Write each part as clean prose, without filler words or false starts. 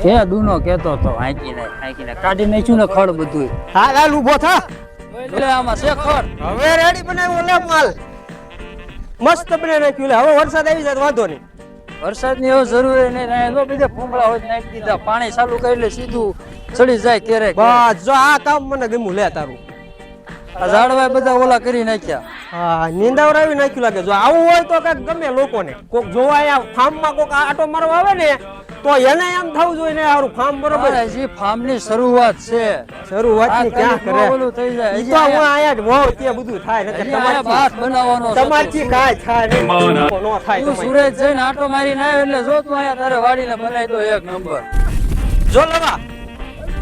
કે દૂનો કેતો તો હાંકીને કાઢી નાખ્યું ને ખડ બધું. હા હાલ ઊભો થા. એટલે આમાં છે ખડ. હવે રેડી બનાવ્યો લે માલ. મસ્ત બનાવી નાખ્યું લે. હવે વરસાદ આવી જાય તો વાંધો નહીં. વરસાદની એવું જરૂરી નહીં. ના તો બીજા ભૂંગળા હોય નાખી દીધા. પાણી ચાલુ કરી એટલે સીધું ચડી જાય ક્યારેક. બસ જો આ કામ મને ગમ્યું લે તારું. આ ઝાડવા બધા ઓલા કરી નાખ્યા. હા નીંદાવરાવી નાખ્યું લાગે. જો આવું હોય તો કઈક ગમે લોકોને. કોક જોવા અહીંયા ફાર્મમાં કોક આટો મારવા આવે ને તો એને એમ થવું જોઈએ ને આરું ફાર્મ બરોબર. હજી ફાર્મની શરૂઆત છે. શરૂઆતની ક્યાં કરે. ઓલું થઈ જાય. ઈ તો હું અહીંયા જ હોઉં ત્યાં બધું થાય ને તમારે ભાત બનાવવાનો તમારથી કાંઈ થાય નહીં. નો થાય તું તમારે. સુરત જઈને આટો મારીને આવ્યો એટલે જો તું અહીંયા તારે વાડીને બનાવી દો એક નંબર. જો લવા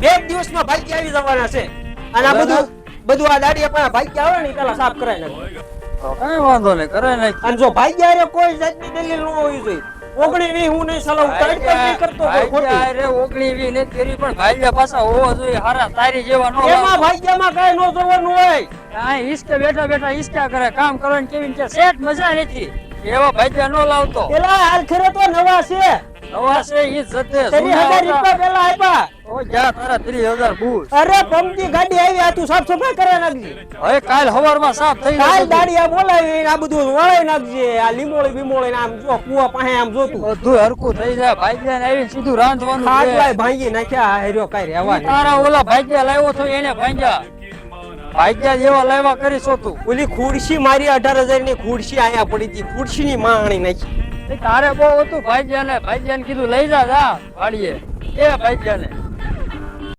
2 દિવસમાં ભાગ્ય આવી જવાના છે. અને આ બધું આ દાડિયા પણ ભાગ્ય આવે ને પેલા સાફ કરાય નાખે. તો કઈ વાંધો નહીં કરે નાખ. અને જો ભાગ્ય આરે કોઈ જાતની દલીલ ન હોવી જોઈએ. 19 હું નહીં સલાહ તડકો નહીં કરતો કોઈ ખોટી. અરે 19 નથી કરી પણ ભાઈલા પાછા હોવો જોઈએ. હારા તારી જેવા નો એમાં ભાગ્યમાં કાઈ ન જોવાનું હોય. કાઈ ઈસકે બેઠા ઈસકા કરે. કામ કરવાની કેવી કે સેટ મજા નથી. એવા ભાઈલા નો લાવતો. પેલા હાલ ખરે તો નવા છે. નવા છે ઈ જતે 30,000 રૂપિયા પેલા આપ્યા. ઓ જા તારા 30,000 બૂસ. અરે પંપની ગાડી આવી આ તું સાફ સફાઈ કરાવી નાખજે. હવે કાલ હવારમાં સાફ થઈ કાલ જશે. દાડિયા બોલાવી આ બધું વળાઈ નાખજે. આ લીમોળી બીમોળી આમ જો કુવા પાસે આમ જોતું બધું હરકું થઈ જાય. ભાઈલા આવીને સીધું રાંધવાનું છે. ખાટલાય ભાંગી નાખ્યા. હેર્યો કાઈ રહેવા નહીં. તારા ઓલા ભાઈલા લાવ્યો તો એને ભાંગ્યા. ભાઈલા જેવા લાવ્યા કરી છો તું. ઓલી ખુરશી મારી 18,000 ની ખુરશી આયા પડી હતી. ખુરશી ની માણી નાખી. તારે બહુ હતું ભાઈજાને કીધું લઈ જા વાડીએ એ ભાઈજાને